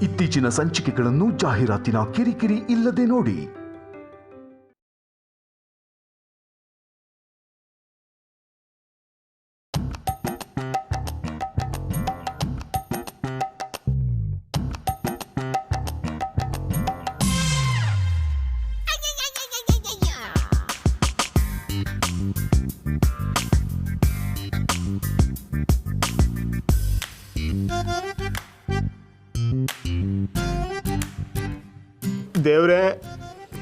ಇತ್ತೀಚಿನ ಸಂಚಿಕೆಗಳನ್ನು ಜಾಹೀರಾತಿನ ಕಿರಿಕಿರಿ ಇಲ್ಲದೆ ನೋಡಿ. ದೇವ್ರೆ,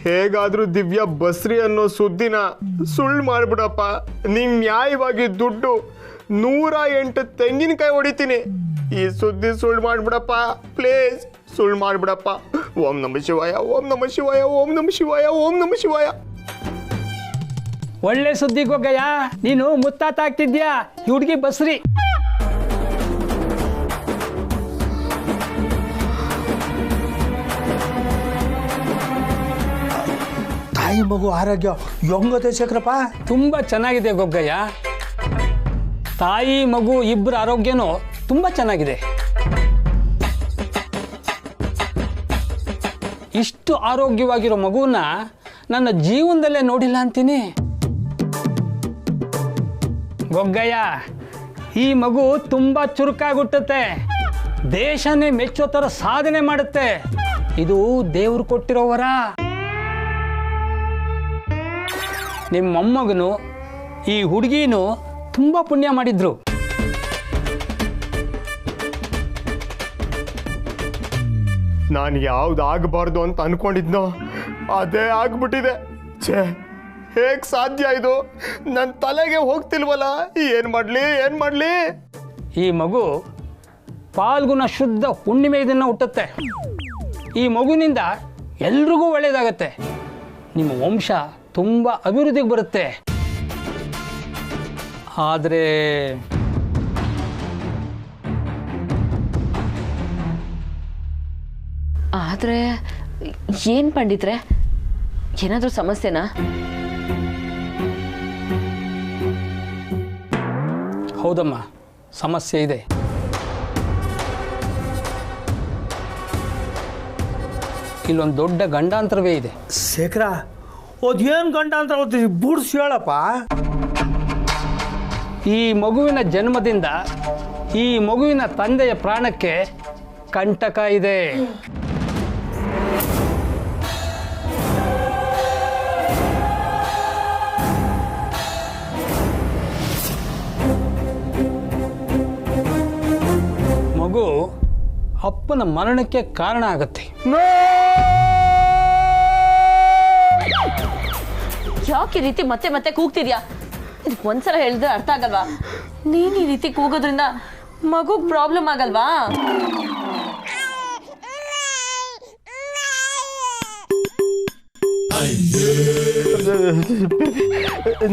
ಹೇಗಾದ್ರೂ ದಿವ್ಯಾ ಬಸ್ರಿ ಅನ್ನೋ ಸುದ್ದಿನ ಸುಳ್ಳು ಮಾಡ್ಬಿಡಪ್ಪ. ನಿಂಗೆ ನ್ಯಾಯವಾಗಿ ದುಡ್ಡು 108 ತೆಂಗಿನಕಾಯಿ ಹೊಡಿತೀನಿ. ಈ ಸುದ್ದಿ ಸುಳ್ಳು ಮಾಡ್ಬಿಡಪ್ಪ ಪ್ಲೀಸ್, ಸುಳ್ಳು ಮಾಡ್ಬಿಡಪ್ಪ. ಓಂ ನಮ ಶಿವಾಯ, ಓಂ ನಮ ಶಿವಾಯ, ಓಂ ನಮ ಶಿವಾಯ, ಓಂ ನಮ ಶಿವಾಯ. ಒಳ್ಳೆ ಸುದ್ದಿ ಗೊಗ್ಗಯ್ಯ, ನೀನು ಮುತ್ತಾತ ಆಗ್ತಿದ್ಯಾ. ಈ ಹುಡುಗಿ ಬಸ್ರಿ. ತಾಯಿ ಮಗು ಆರೋಗ್ಯ ಹೆಂಗದೆ ಶೇಖರಪ್ಪ? ತುಂಬ ಚೆನ್ನಾಗಿದೆ ಗೊಗ್ಗಯ್ಯ. ತಾಯಿ ಮಗು ಇಬ್ಬರ ಆರೋಗ್ಯನೂ ತುಂಬ ಚೆನ್ನಾಗಿದೆ. ಇಷ್ಟು ಆರೋಗ್ಯವಾಗಿರೋ ಮಗುವನ್ನ ನನ್ನ ಜೀವನದಲ್ಲೇ ನೋಡಿಲ್ಲ ಅಂತೀನಿ. ಗೊಗ್ಗಯ್ಯ, ಈ ಮಗು ತುಂಬ ಚುರುಕಾಗುಟ್ಟುತ್ತೆ, ದೇಶನೇ ಮೆಚ್ಚೋ ಥರ ಸಾಧನೆ ಮಾಡುತ್ತೆ. ಇದು ದೇವ್ರು ಕೊಟ್ಟಿರೋ ವರ. ನಿಮ್ಮ ಮೊಮ್ಮಗನು ಈ ಹುಡುಗಿನೂ ತುಂಬ ಪುಣ್ಯ ಮಾಡಿದ್ರು. ನಾನು ಯಾವ್ದು ಆಗಬಾರ್ದು ಅಂತ ಅನ್ಕೊಂಡಿದ್ನೋ ಅದೇ ಆಗ್ಬಿಟ್ಟಿದೆ. ಛೇ, ಹೇಗೆ ಸಾಧ್ಯ ಇದು? ನನ್ನ ತಲೆಗೆ ಹೋಗ್ತಿಲ್ವಲ್ಲ. ಏನು ಮಾಡಲಿ? ಈ ಮಗು ಫಾಲ್ಗುಣ ಶುದ್ಧ ಹುಣ್ಣಿಮೆ ಇದನ್ನು ಹುಟ್ಟುತ್ತೆ. ಈ ಮಗುವಿನಿಂದ ಎಲ್ರಿಗೂ ಒಳ್ಳೆಯದಾಗತ್ತೆ. ನಿಮ್ಮ ವಂಶ ತುಂಬ ಅಭಿವೃದ್ಧಿಗೆ ಬರುತ್ತೆ. ಆದರೆ ಏನು ಪಂಡಿತ್ರೆ, ಏನಾದರೂ ಸಮಸ್ಯೆನಾ? ಹೌದಮ್ಮ, ಸಮಸ್ಯೆ ಇದೆ. ಇಲ್ಲೊಂದು ದೊಡ್ಡ ಗಂಡಾಂತರವೇ ಇದೆ. ಶೇಖರ, ಅದೇನು ಗಂಡಾಂತರ ಓದ್ತೀವಿ, ಬುಡ್ಸ್ ಹೇಳಪ್ಪ. ಈ ಮಗುವಿನ ಜನ್ಮದಿಂದ ಈ ಮಗುವಿನ ತಂದೆಯ ಪ್ರಾಣಕ್ಕೆ ಕಂಟಕ ಇದೆ. ಮಗು ಅಪ್ಪನ ಮರಣಕ್ಕೆ ಕಾರಣ ಆಗತ್ತೆ. ಯಾಕೆ ಈ ರೀತಿ ಮತ್ತೆ ಮತ್ತೆ ಕೂಗ್ತಿದ್ಯಾ? ಒಂದ್ಸಲ ಹೇಳಿದ್ರೆ ಅರ್ಥ ಆಗಲ್ವಾ? ನೀನ್ ಈ ರೀತಿ ಕೂಗೋದ್ರಿಂದ ಮಗುಗ್ ಪ್ರಾಬ್ಲಮ್ ಆಗಲ್ವಾ?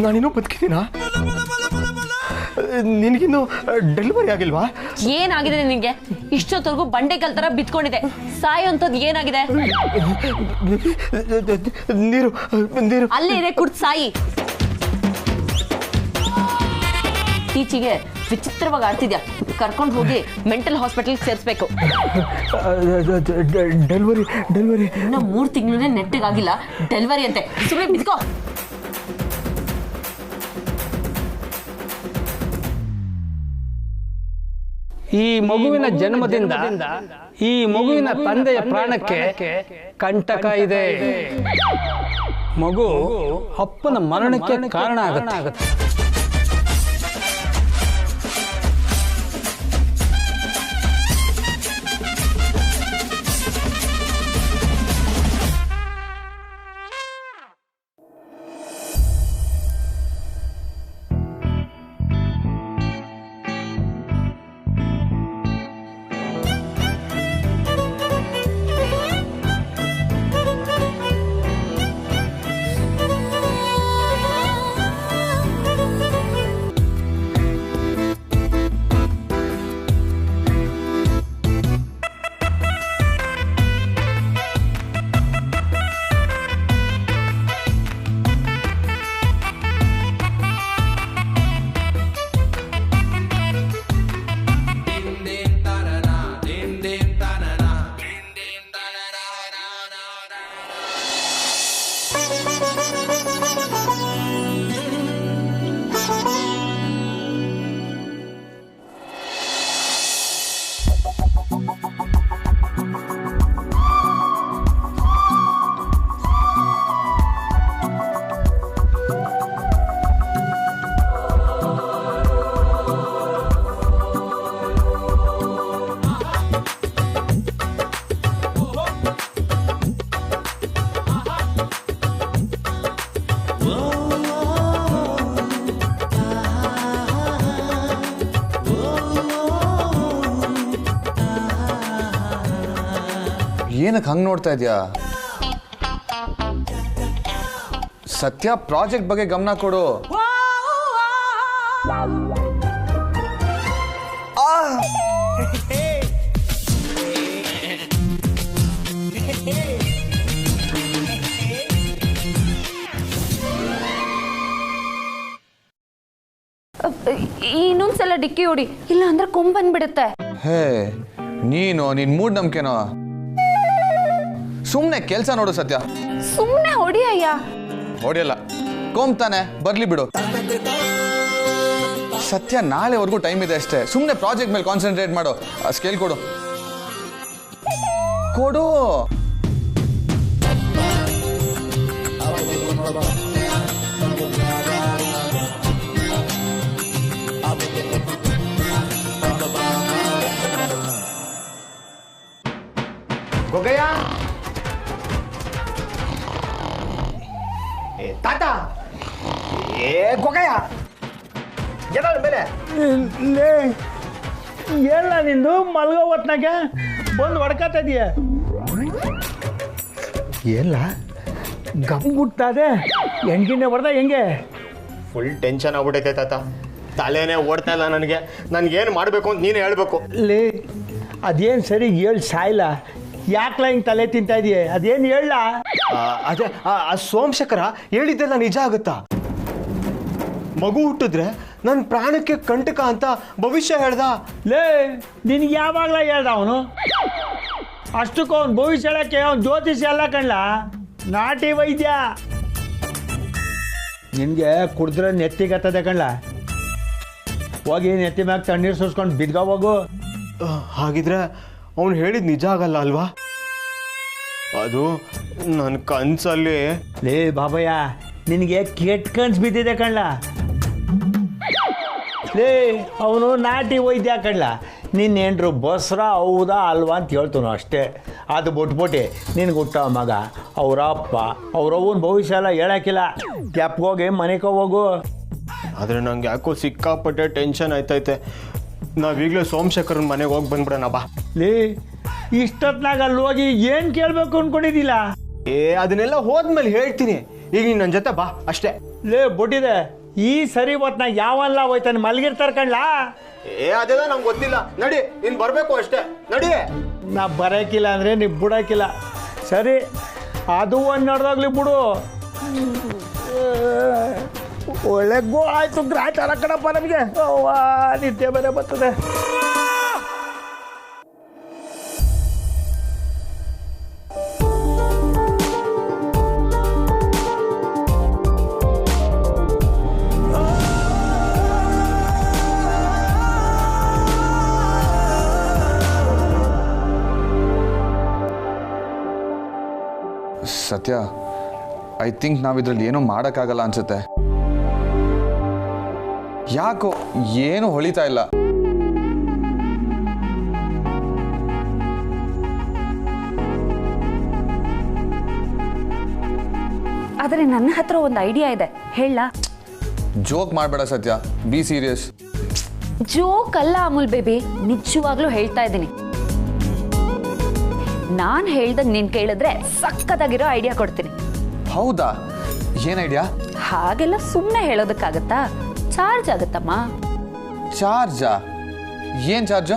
ನಾನಿನ್ನೂ ಬದುಕಿದ್ದೀನಾ? ನಿನಗಿನ್ನು ಡೆಲಿವರಿ ಆಗಿಲ್ವಾ? ಏನಾಗಿದೆ ನಿನ್ಗೆ? ಇಷ್ಟೊತ್ತವರೆಗೂ ಬಂಡೆಕಲ್ ತರ ಬಿತ್ಕೊಂಡಿದೆ. ಸಾಯೋಂಥದ್ದು ಏನಾಗಿದೆ? ನೀರು ಅಲ್ಲೇ ಇದೆ, ಕುಡ್ದು ಸಾಯಿ. ಟೀಚಿಗೆ ವಿಚಿತ್ರವಾಗಿ ಆಡ್ತಿದ್ಯಾ. ಕರ್ಕೊಂಡು ಹೋಗಿ ಮೆಂಟಲ್ ಹಾಸ್ಪಿಟಲ್ಗೆ ಸೇರಿಸ್ಬೇಕು. ಡೆಲಿವರಿ ಇನ್ನು 3 ತಿಂಗಳೇ ನೆಟ್ಟಿಗಾಗಿಲ್ಲ, ಡೆಲಿವರಿ ಅಂತೆ. ಸುಮ್ಮನೆ ಬಿದ್ಕೋ. ಈ ಮಗುವಿನ ಜನ್ಮದಿಂದ ಈ ಮಗುವಿನ ತಂದೆಯ ಪ್ರಾಣಕ್ಕೆ ಕಂಟಕ ಇದೆ. ಮಗು ಅಪ್ಪನ ಮರಣಕ್ಕೆ ಕಾರಣ ಆಗತ್ತೆ. ಏನಕ್ಕೆ ಹಂಗೆ ನೋಡ್ತಾ ಇದೆಯಾ? ಸತ್ಯ, ಪ್ರಾಜೆಕ್ಟ್ ಬಗ್ಗೆ ಗಮನ ಕೊಡು. ಇನ್ನೊಂದ್ಸಲ ಡಿಕ್ಕಿ ಹೊಡಿ, ಇಲ್ಲ ಅಂದ್ರೆ ಕೊಂಬ್ ಬಂದ್ಬಿಡುತ್ತೆ. ಹೇ, ನಿನ್ ಮೂಡ್ ನಂಬಿಕೆನೋ? ಸುಮ್ಮನೆ ಕೆಲಸ ನೋಡು ಸತ್ಯ. ಸುಮ್ಮನೆ ಹೊಡಿ ಅಯ್ಯ. ಹೊಡಿಯಲ್ಲ, ಕೊಂಬ್ತಾನೆ, ಬರ್ಲಿ ಬಿಡು. ಸತ್ಯ, ನಾಳೆವರೆಗೂ ಟೈಮ್ ಇದೆ ಅಷ್ಟೇ. ಸುಮ್ಮನೆ ಪ್ರಾಜೆಕ್ಟ್ ಮೇಲೆ ಕಾನ್ಸಂಟ್ರೇಟ್ ಮಾಡು. ಸ್ಕೇಲ್ ಕೊಡು ಕೊಡು. ಗೊಗಯ್ಯ, ತಾತ, ಗೊಗಯ್ಯ ಎದಾಳ ಮೇಲೆ ಎಲ್ಲ ನಿಂದು ಮಲ್ಗೋ ಹೊತ್ನಾಗೆ ಬಂದು ಹೊಡ್ಕತಾ ಇದೀಯ. ಎಲ್ಲ ಗಮ್ಗುಟ್ಟದೆ ಹೆಣ್ಗಿಣ್ಣೆ ಹೊಡೆದ ಹೆಂಗೆ? ಫುಲ್ ಟೆನ್ಷನ್ ಆಗ್ಬಿಟ್ಟೈತೆ ತಾತ. ತಲೆನೇ ಓಡ್ತಾ ಇಲ್ಲ ನನಗೆ. ನನ್ಗೇನು ಮಾಡಬೇಕು ಅಂತ ನೀನು ಹೇಳ್ಬೇಕು. ಲೇ, ಅದೇನು ಸರಿ ಹೇಳಿ ಸಾಯಿಲ್ಲ. ಯಾಕ್ಲ ಹಿಂಗೆ ತಲೆ ತಿಂತಾ ಇದೆಯೇ? ಅದೇನು ಹೇಳ? ಅದೇ ಆ ಸೋಮಶೇಖರ ಹೇಳಿದ್ದೆಲ್ಲ ನಿಜ ಆಗುತ್ತಾ? ಮಗು ಹುಟ್ಟಿದ್ರೆ ನನ್ನ ಪ್ರಾಣಕ್ಕೆ ಕಂಟಕ ಅಂತ ಭವಿಷ್ಯ ಹೇಳ್ದ. ಲೇ, ನಿನಗೆ ಯಾವಾಗಲ ಹೇಳ್ದ ಅವನು? ಅಷ್ಟಕ್ಕೂ ಅವ್ನು ಭವಿಷ್ಯ ಹೇಳಕ್ಕೆ ಅವ್ನು ಜ್ಯೋತಿಷ ಎಲ್ಲ ಕಣ್ಲ, ನಾಟಿ ವೈದ್ಯ. ನಿನಗೆ ಕುಡಿದ್ರೆ ನೆತ್ತಿಗತ್ತದೆ ಕಣ್ಲ. ಹೋಗಿ ನೆತ್ತಿ ಮ್ಯಾಗ ತಣ್ಣೀರು ಸುರಿಸ್ಕೊಂಡು ಬಿದ್ಗ ಹೋಗು. ಹಾಗಿದ್ರೆ ಅವನು ಹೇಳಿದ್ ನಿಜ ಆಗಲ್ಲ ಅಲ್ವಾ? ಅದು ನನ್ನ ಕನ್ಸಲ್ಲಿ. ಲೇ ಬಾಬಯ್ಯ, ನಿನಗೆ ಕೆಟ್ಟ ಕನ್ಸು ಬಿದ್ದಿದೆ ಕಣ್ಲ. ಲೇ, ಅವನು ನಾಟಿ ವೈದ್ಯ ಕಣ್ಲ. ನಿನ್ನೇನ್ರು ಬಸ್ರ ಹೌದಾ ಅಲ್ವಾ ಅಂತ ಹೇಳ್ತಾನು ಅಷ್ಟೇ. ಅದು ಬಿಟ್ಬಿಟ್ಟು ನಿನ್ಗೆ ಹುಟ್ಟ ಮಗ, ಅವ್ರ ಅಪ್ಪ, ಅವ್ರವ್ವನ ಭವಿಷ್ಯ ಎಲ್ಲ ಹೇಳಕ್ಕಿಲ್ಲ. ಕೆಪ್ಗೋಗಿ ಮನೆಗೆ ಹೋಗು. ಆದರೆ ನಂಗೆ ಯಾಕೋ ಸಿಕ್ಕಾಪಟ್ಟೆ ಟೆನ್ಷನ್ ಆಯ್ತೈತೆ. ನಾವೀಗಲೇ ಸೋಮಶೇಖರನ ಮನೆಗೆ ಹೋಗಿ ಬಂದ್ಬಿಡೋಣ ಬಾ. ಲೇ, ಇಷ್ಟೊತ್ನಾಗ ಅಲ್ಲಿ ಹೋಗಿ ಏನು ಕೇಳಬೇಕು ಅಂದ್ಕೊಂಡಿದ್ದಿಲ್ಲ? ಅದನ್ನೆಲ್ಲ ಹೋದ್ಮೇಲೆ ಹೇಳ್ತೀನಿ. ಈಗ ನೀನು ನನ್ನ ಜೊತೆ ಬಾ ಅಷ್ಟೇ. ಲೇ ಬುಟ್ಟಿದೆ, ಈ ಸರಿ ಹೊತ್ನಾಗ ಯಾವಲ್ಲ ಹೋಯ್ತಾನೆ ಮಲಗಿರ್ತಾರ ಕಣ್ಲಾ. ಅದೆಲ್ಲ ನಂಗೆ ಗೊತ್ತಿಲ್ಲ. ನಡಿ, ನೀನು ಬರಬೇಕು ಅಷ್ಟೇ. ನಡಿ. ನಾ ಬರೋಕ್ಕಿಲ್ಲ ಅಂದರೆ ನೀವು ಬಿಡೋಕ್ಕಿಲ್ಲ. ಸರಿ, ಅದು ಒಂದು ನಡೆದಾಗ್ಲಿ ಬಿಡು. ಒಳ್ಳೆ ಗೋ ಆಯ್ತು. ಗ್ರಾಚಾರ ಕಣಪ್ಪ ನಮಗೆ. ನಿದ್ದೆ ಬೇರೆ ಬರ್ತದೆ. ಸತ್ಯ, ಐ ಥಿಂಕ್ ನಾವಿದ್ರಲ್ಲಿ ಏನೂ ಮಾಡೋಕ್ಕಾಗಲ್ಲ ಅನ್ಸುತ್ತೆ. ಯಾಕೋ ಏನು ಹೊಳಿತಾ ಇಲ್ಲ. ಆದರೆ ನನ್ನ ಹತ್ರ ಒಂದು ಐಡಿಯಾ ಇದೆ, ಹೇಳ? ಜೋಕ್ ಮಾಡಬೇಡ ಸತ್ಯ, ಬಿ ಸೀರಿಯಸ್. ಜೋಕ್ ಅಲ್ಲ ಅಮೂಲ್ ಬೇಬಿ, ನಿಜವಾಗ್ಲೂ ಹೇಳ್ತಾ ಇದ್ದೀನಿ. ನಾನು ಹೇಳ್ದಂಗೆ ನೀನು ಕೇಳಿದ್ರೆ ಸಕ್ಕತ್ತಾಗಿರೋ ಐಡಿಯಾ ಕೊಡ್ತೀನಿ. ಹೌದಾ? ಏನು ಐಡಿಯಾ? ಹಾಗೆಲ್ಲ ಸುಮ್ಮನೆ ಹೇಳೋದಕ್ಕಾಗತ್ತಾ? ಚಾರ್ಜ್ ಆಗುತ್ತಮ್ಮ. ಚಾರ್ಜಾ? ಏನು ಚಾರ್ಜು?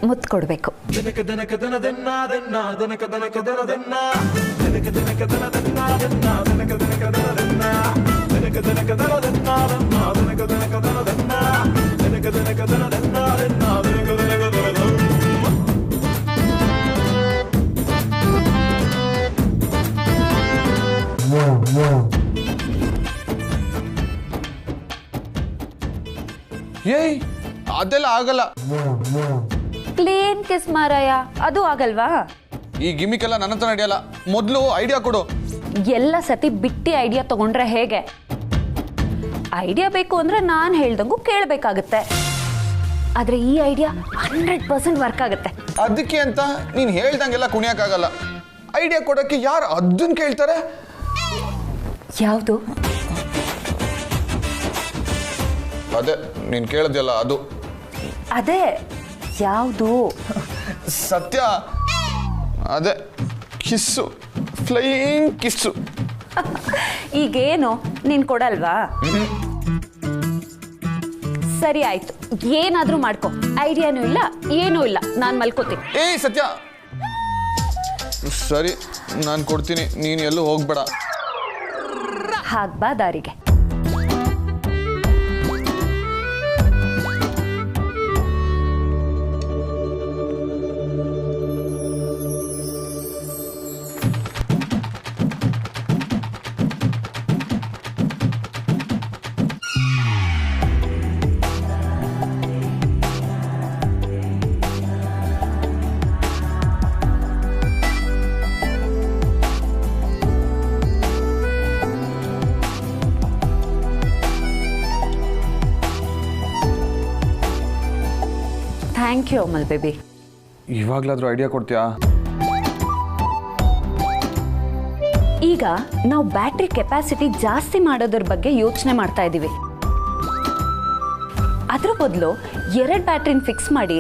ಮುತ್ತು ಕೊಡಬೇಕು. ಏಯ್, ಅದೆಲ್ಲ ಆಗಲ್ಲ. ಪ್ಲೇನ್ ಕಿಸ್ ಮಾರಾಯ, ಅದು ಆಗಲ್ವಾ? ಈ ಗಿಮಿಕೆಲ್ಲ ನನ್ನ ಹತ್ರ ನಡೆಯಲ್ಲ. ಮೊದಲು ಐಡಿಯಾ ಕೊಡು. ಎಲ್ಲ ಸತಿ ಬಿಟ್ಟಿ ಐಡಿಯಾ ತಗೊಂಡ್ರೆ ಹೇಗೆ? ಐಡಿಯಾ ಬೇಕು ಅಂದ್ರೆ ನಾನು ಹೇಳ್ದಂಗೂ ಕೇಳಬೇಕಾಗುತ್ತೆ. ಆದ್ರೆ ಈ ಐಡಿಯಾ 100% ವರ್ಕ್ ಆಗುತ್ತೆ. ಅದಕ್ಕೆ ಅಂತ ನೀನು ಹೇಳ್ದಂಗೆಲ್ಲ ಕುಣಿಯಕ್ಕಾಗಲ್ಲ. ಐಡಿಯಾ ಕೊಡೋಕ್ಕೆ ಯಾರು ಅದನ್ನ ಕೇಳ್ತಾರೆ? ಯಾವುದು? ಅದೇ ನೀನು ಕೇಳಿದ್ಯಲ್ಲ ಅದು. ಅದೇ ಯಾವುದು? ಸತ್ಯ, ಅದೇ ಕಿಸ್ಸು, ಫ್ಲೈಯಿಂಗ್ ಕಿಸ್ಸು. ಈಗೇನು ನೀನು ಕೊಡಲ್ವಾ? ಸರಿ ಆಯ್ತು, ಏನಾದ್ರೂ ಮಾಡ್ಕೊ. ಐಡಿಯಾನೂ ಇಲ್ಲ ಏನೂ ಇಲ್ಲ, ನಾನು ಮಲ್ಕೋತೀನಿ. ಏಯ್ ಸತ್ಯ, ಸರಿ ನಾನು ಕೊಡ್ತೀನಿ, ನೀನು ಎಲ್ಲೂ ಹೋಗ್ಬೇಡ. ಹಾಗ್ಬಾ ದಾರಿಗೆ. Thank you Amal baby. ಇವಾಗ್ಲಾದ್ರೂ ಐಡಿಯಾ ಕೊಡ್ತೀಯಾ? ಈಗ ನಾವು ಬ್ಯಾಟ್ರಿ ಕೆಪಾಸಿಟಿ ಜಾಸ್ತಿ ಮಾಡೋದ್ರ ಬಗ್ಗೆ ಯೋಚನೆ ಮಾಡ್ತಾ ಇದ್ದೀವಿ. ಅದ್ರ ಬದಲು 2 ಬ್ಯಾಟ್ರಿನ ಫಿಕ್ಸ್ ಮಾಡಿ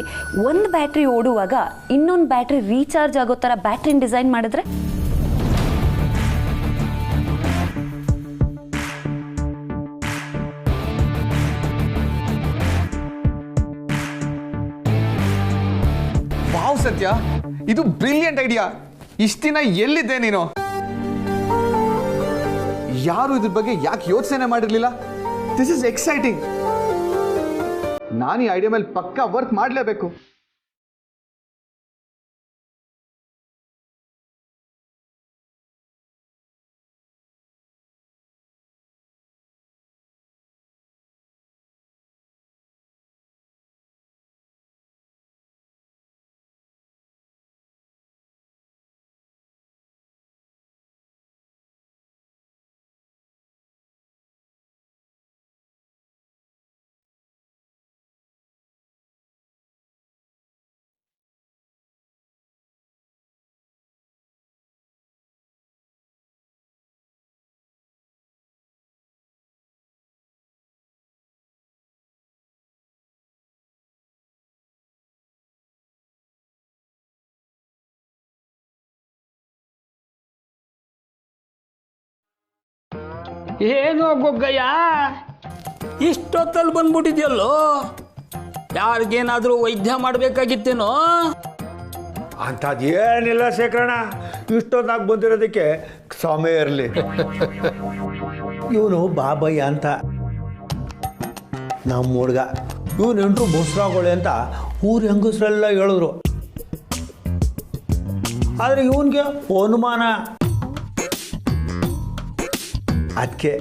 1 ಬ್ಯಾಟ್ರಿ ಓಡುವಾಗ ಇನ್ನೊಂದು ಬ್ಯಾಟ್ರಿ ರೀಚಾರ್ಜ್ ಆಗೋ ಥರ ಬ್ಯಾಟ್ರಿನ ಡಿಸೈನ್ ಮಾಡಿದ್ರೆ? ವಾವ್ ಸತ್ಯ, ಇದು ಬ್ರಿಲಿಯಂಟ್ ಐಡಿಯಾ. ಇಷ್ಟ ದಿನ ಎಲ್ಲಿದ್ದೆ ನೀನು? ಯಾರು ಇದ್ರ ಬಗ್ಗೆ ಯಾಕೆ ಯೋಚನೆ ಮಾಡಿರ್ಲಿಲ್ಲ? This is exciting. ನಾನು ಈ ಐಡಿಯಾ ಮೇಲೆ ಪಕ್ಕಾ ವರ್ಕ್ ಮಾಡಲೇಬೇಕು. ಏನೋ ಗೊಗ್ಗಯ್ಯ, ಇಷ್ಟೊತ್ತಲ್ಲಿ ಬಂದ್ಬಿಟ್ಟಿದ್ಯಲ್ಲೋ? ಯಾರಿಗೇನಾದರೂ ವೈದ್ಯ ಮಾಡಬೇಕಾಗಿತ್ತೇನೋ? ಅಂಥದ್ದು ಏನಿಲ್ಲ ಶೇಖರಣ್ಣ, ಇಷ್ಟೊಂದಾಗಿ ಬಂದಿರೋದಕ್ಕೆ ಸಮಯ ಇರಲಿ. ಇವನು ಬಾಬಯ್ಯ ಅಂತ ನಮ್ಮ ಹುಡುಗ, ಇವನು ಎಂಟ್ರು ಬಸ್ರಾಗೋಳೆ ಅಂತ ಊರು ಹೆಂಗಸ್ರೆಲ್ಲ ಹೇಳಿದ್ರು. ಆದರೆ ಇವನಿಗೆ ಅನುಮಾನ. ಅದಕ್ಕೆ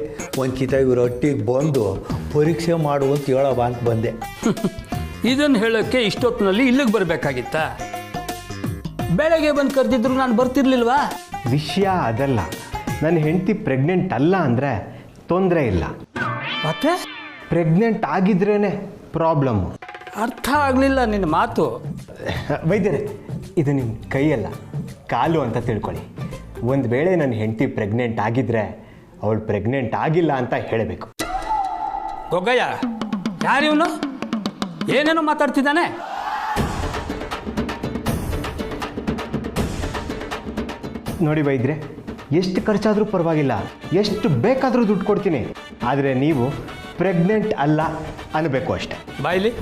ಒಂದ್ಕಿತ ಇವ್ರ ಒಟ್ಟಿಗೆ ಬಂದು ಪರೀಕ್ಷೆ ಮಾಡು ಅಂತ ಹೇಳೋಬ ಅಂತ ಬಂದೆ. ಇದನ್ನು ಹೇಳೋಕ್ಕೆ ಇಷ್ಟೊತ್ತಿನಲ್ಲಿ ಇಲ್ಲಿಗೆ ಬರಬೇಕಾಗಿತ್ತ? ಬೆಳಗ್ಗೆ ಬಂದು ಕರೆದಿದ್ರು ನಾನು ಬರ್ತಿರ್ಲಿಲ್ವಾ? ವಿಷಯ ಅದಲ್ಲ, ನನ್ನ ಹೆಂಡತಿ ಪ್ರೆಗ್ನೆಂಟ್ ಅಲ್ಲ ಅಂದರೆ ತೊಂದರೆ ಇಲ್ಲ, ಮತ್ತೆ ಪ್ರೆಗ್ನೆಂಟ್ ಆಗಿದ್ರೇ ಪ್ರಾಬ್ಲಮ್ಮು. ಅರ್ಥ ಆಗಲಿಲ್ಲ ನಿನ್ನ ಮಾತು. ವೈದ್ಯರೇ, ಇದು ನಿಮ್ಮ ಕೈಯಲ್ಲ ಕಾಲು ಅಂತ ತಿಳ್ಕೊಳ್ಳಿ. ಒಂದು ವೇಳೆ ನನ್ನ ಹೆಂಡತಿ ಪ್ರೆಗ್ನೆಂಟ್ ಆಗಿದ್ದರೆ ಅವಳು ಪ್ರೆಗ್ನೆಂಟ್ ಆಗಿಲ್ಲ ಅಂತ ಹೇಳಬೇಕು. ಗೊಗ್ಗಯ್ಯ, ಯಾರಿವನು? ಏನೇನೋ ಮಾತಾಡ್ತಿದ್ದಾನೆ. ನೋಡಿ ವೈದ್ಯರೇ, ಎಷ್ಟು ಖರ್ಚಾದರೂ ಪರವಾಗಿಲ್ಲ, ಎಷ್ಟು ಬೇಕಾದರೂ ದುಡ್ಡು ಕೊಡ್ತೀನಿ, ಆದರೆ ನೀವು ಪ್ರೆಗ್ನೆಂಟ್ ಅಲ್ಲ ಅನ್ನಬೇಕು ಅಷ್ಟೆ. ಬಾಯ್ಲಿ.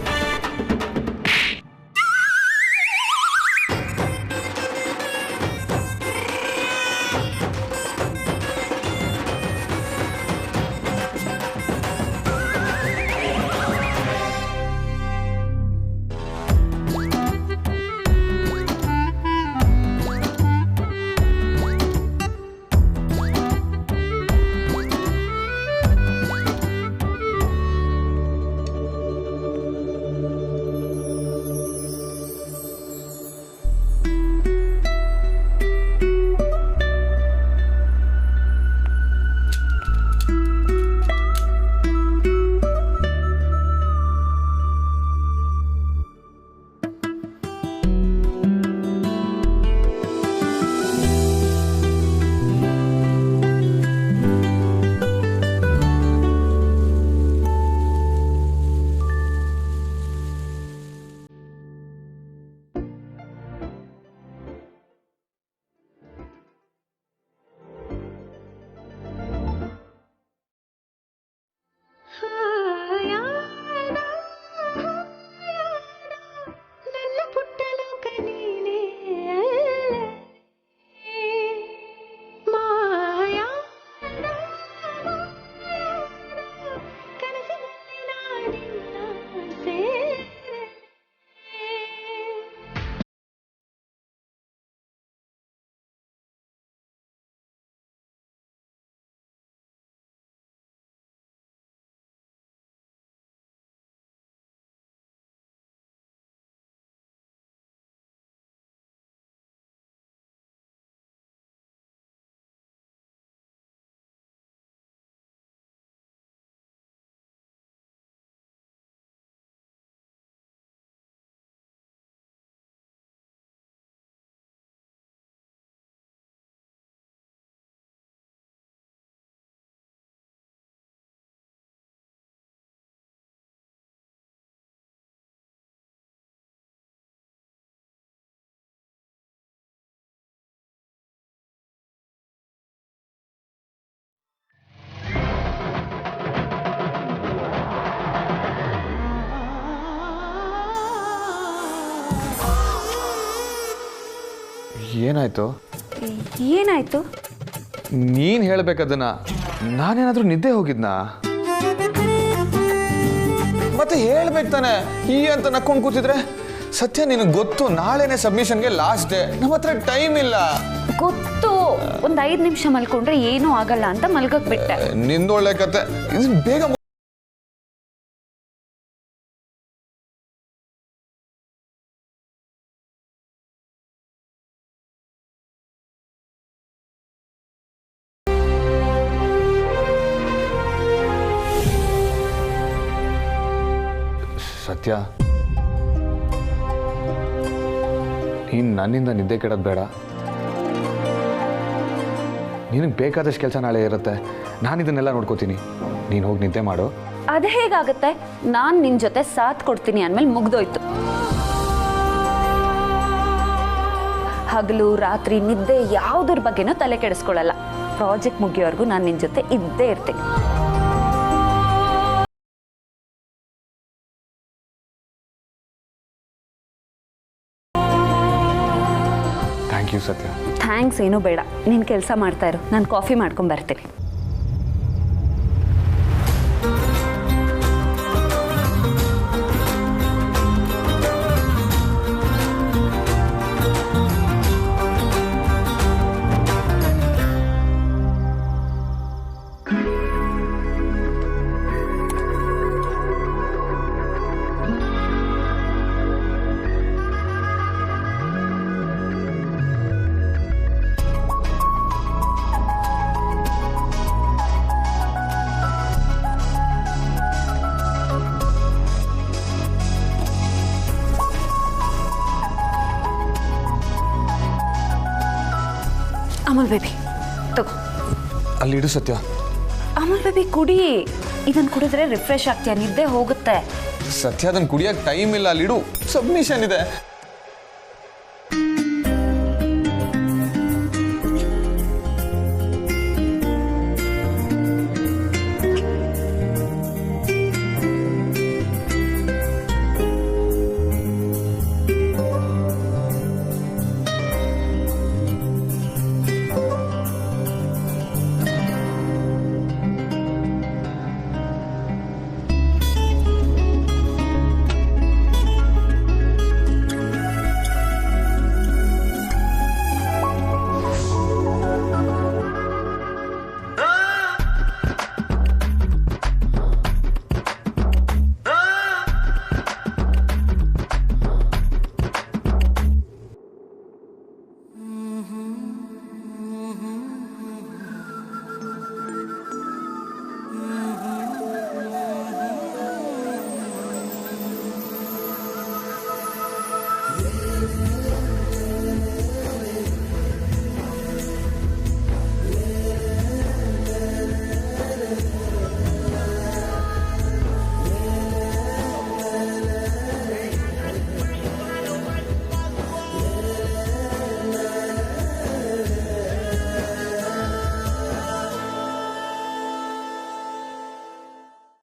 ಏನಾಯ್ತು? ಏನಾಯ್ತು? ನೀನು ಹೇಳ್ಬೇಕದನ್ನ. ನಾನೇನಾದರೂ ನಿದ್ದೆ ಹೋಗಿದ್ನಾ? ಮತ್ತೆ ಹೇಳ್ಬೇಕು ತಾನೆ. ಈ ಅಂತ ನಕ್ಕೊಂಡು ಕೂತಿದ್ರೆ. ಸತ್ಯ, ನಿನಗೆ ಗೊತ್ತು ನಾಳೆನೇ ಸಬ್ಮಿಷನ್ಗೆ ಲಾಸ್ಟ್ ಡೇ. ನಮ್ಮ ಹತ್ರ ಟೈಮ್ ಇಲ್ಲ. ಗೊತ್ತು. ಒಂದು 5 ನಿಮಿಷ ಮಲ್ಕೊಂಡ್ರೆ ಏನೂ ಆಗಲ್ಲ ಅಂತ ಮಲ್ಗಕ್ ಬಿಟ್ಟೆ. ನಿಂದೊಳ್ಳೆ ಕತೆ. ಇದು ಬೇಗ ಸತ್ಯ, ನೀನು ನನ್ನಿಂದ ನಿದ್ದೆ ಕೆಡೋದು ಬೇಡ. ನಿನಗೆ ಬೇಕಾದಷ್ಟು ಕೆಲಸ ನಾಳೆ ಇರುತ್ತೆ. ನಾನು ಇದನ್ನೆಲ್ಲ ನೋಡ್ಕೋತೀನಿ. ನೀನು ಹೋಗಿ ನಿದ್ದೆ ಮಾಡು. ಅದು ಹೇಗಾಗುತ್ತೆ? ನಾನು ನಿನ್ನ ಜೊತೆ ಸಾಥ್ ಕೊಡ್ತೀನಿ ಅಂದಮೇಲೆ ಮುಗ್ದೋಯ್ತು. ಹಗಲು ರಾತ್ರಿ ನಿದ್ದೆ ಯಾವುದ್ರ ಬಗ್ಗೆನೂ ತಲೆ ಕೆಡಿಸ್ಕೊಳ್ಳಲ್ಲ. ಪ್ರಾಜೆಕ್ಟ್ ಮುಗಿಯೋವರೆಗೂ ನಾನು ನಿನ್ನ ಜೊತೆ ಇದ್ದೇ ಇರ್ತೀನಿ. ಥ್ಯಾಂಕ್ ಯು ಸತ್ಯ. ಥ್ಯಾಂಕ್ಸ್ ಏನೂ ಬೇಡ. ನೀನು ಕೆಲಸ ಮಾಡ್ತಾ ಇರು, ನಾನು ಕಾಫಿ ಮಾಡ್ಕೊಂಡು ಬರ್ತೀನಿ. ಅಮಲ್ ಬೇಬಿ ತಗೋ. ಅಲ್ಲಿಡು ಸತ್ಯ. ಅಮಲ್ ಬೇಬಿ ಕುಡಿ. ಇದನ್ನು ಕುಡಿದ್ರೆ ರಿಫ್ರೆಶ್ ಆಗ್ತೀಯ, ನಿದ್ದೆ ಹೋಗುತ್ತೆ. ಸತ್ಯ, ಅದನ್ನು ಕುಡಿಯೋಕೆ ಟೈಮ್ ಇಲ್ಲ. ಅಲ್ಲಿಡು, ಸಬ್ಮಿಷನ್ ಇದೆ.